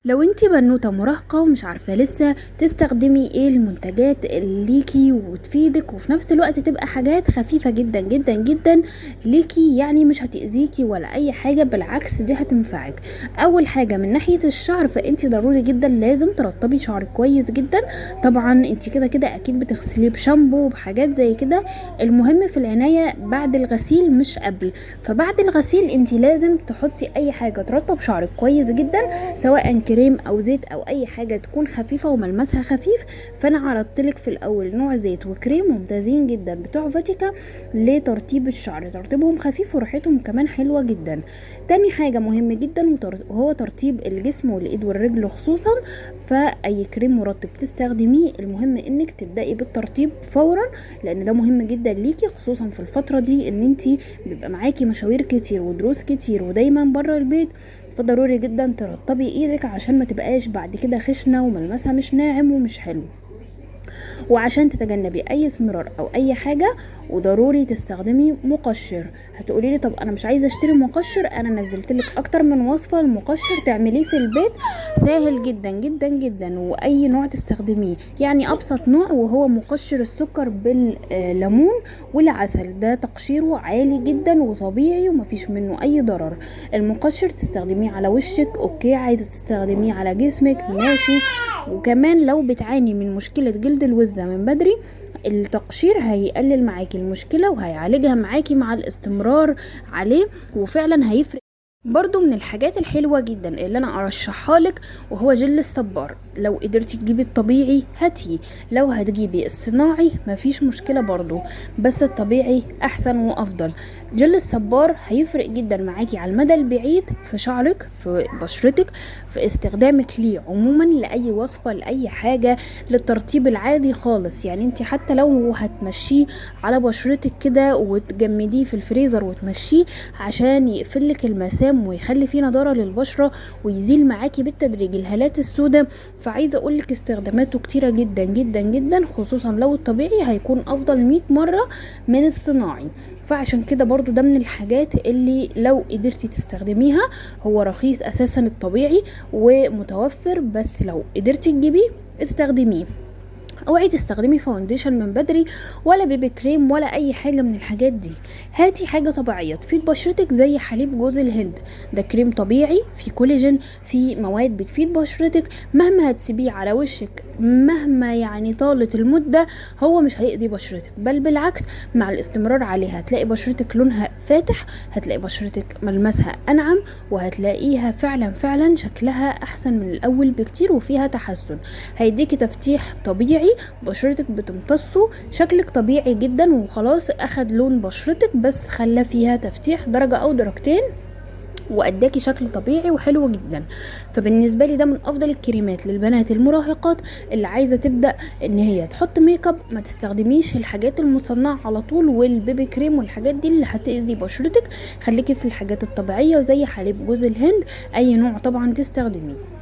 لو انتي بنوتة مراهقة ومش عارفة لسه تستخدمي ايه المنتجات اللي ليكي وتفيدك وفي نفس الوقت تبقى حاجات خفيفة جدا جدا جدا ليكي، يعني مش هتأذيكي ولا اي حاجة، بالعكس دي هتنفعك. اول حاجة من ناحية الشعر، فانتي ضروري جدا لازم ترطبي شعرك كويس جدا. طبعا انتي كده كده اكيد بتغسليه بشامبو وبحاجات زي كده. المهم في العناية بعد الغسيل مش قبل. فبعد الغسيل انتي لازم تحطي اي حاجة ترطب شعرك كويس جدا، سواء كريم او زيت او اي حاجه تكون خفيفه وملمسها خفيف. فانا عرضتلك في الاول نوع زيت وكريم ممتازين جدا بتوع فاتيكا لترطيب الشعر، ترطيبهم خفيف وريحتهم كمان حلوه جدا. تاني حاجه مهم جدا وهو ترطيب الجسم والايد والرجل خصوصا. فاي كريم مرطب تستخدميه المهم انك تبداي بالترطيب فورا، لان ده مهم جدا ليكي خصوصا في الفتره دي ان انتي بيبقى معاكي مشاوير كتير ودروس كتير ودايما بره البيت. فضروري جدا ترطبي ايدك عشان ما تبقاش بعد كده خشنه وملمسها مش ناعم ومش حلو. وعشان تتجنبي اي اسمرار او اي حاجه، وضروري تستخدمي مقشر. هتقولي لي طب انا مش عايزه اشتري مقشر، انا نزلت لك اكتر من وصفه المقشر تعمليه في البيت، سهل جدا جدا جدا، واي نوع تستخدميه. يعني ابسط نوع وهو مقشر السكر بالليمون والعسل، ده تقشيره عالي جدا وطبيعي ومفيش منه اي ضرر. المقشر تستخدميه على وشك اوكي، عايزه تستخدميه على جسمك ماشي. وكمان لو بتعاني من مشكله جلد الوزة من بدري، التقشير هيقلل معاكي المشكلة وهيعالجها معاكي مع الاستمرار عليه، وفعلا هيفرق. برضو من الحاجات الحلوة جدا اللي انا ارشحها لك وهو جل الصبار. لو قدرتي تجيبي الطبيعي هاتيه، لو هتجيبي الصناعي مفيش مشكلة برضو، بس الطبيعي احسن وافضل. جل الصبار هيفرق جدا معاكي على المدى البعيد في شعرك، في بشرتك، في استخدامك ليه عموما، لاي وصفة لاي حاجة، للترطيب العادي خالص. يعني انت حتى لو هتمشيه على بشرتك كده وتجمديه في الفريزر وتمشيه عشان يقفلك المسام ويخلي فيه نضارة للبشرة ويزيل معاكي بالتدريج الهالات السوداء، فعايزة اقولك استخداماته كتيرة جدا جدا جدا، خصوصا لو الطبيعي هيكون افضل 100 مرة من الصناعي. فعشان كده برضو ده من الحاجات اللي لو قدرتي تستخدميها، هو رخيص اساسا الطبيعي ومتوفر، بس لو قدرتي تجيبيه استخدميه. اوعي تستخدمي فاونديشن من بدري ولا بيبي كريم ولا اي حاجه من الحاجات دي. هاتي حاجه طبيعيه تفيد بشرتك زي حليب جوز الهند، ده كريم طبيعي فيه كولاجين، فيه مواد بتفيد بشرتك. مهما هتسيبيه على وشك، مهما يعني طالت المده، هو مش هيأذي بشرتك، بل بالعكس مع الاستمرار عليه هتلاقي بشرتك لونها فاتح، هتلاقي بشرتك ملمسها انعم، وهتلاقيها فعلا فعلا شكلها احسن من الاول بكتير وفيها تحسن. هيديكي تفتيح طبيعي، بشرتك بتمتصه، شكلك طبيعي جدا وخلاص اخد لون بشرتك بس خلى فيها تفتيح درجة او درجتين واداكي شكل طبيعي وحلو جدا. فبالنسبه لي ده من افضل الكريمات للبنات المراهقات اللي عايزه تبدا ان هي تحط ميك اب. ما تستخدميش الحاجات المصنعه على طول والبيبي كريم والحاجات دي اللي هتاذي بشرتك، خليكي في الحاجات الطبيعيه زي حليب جوز الهند، اي نوع طبعا تستخدميه.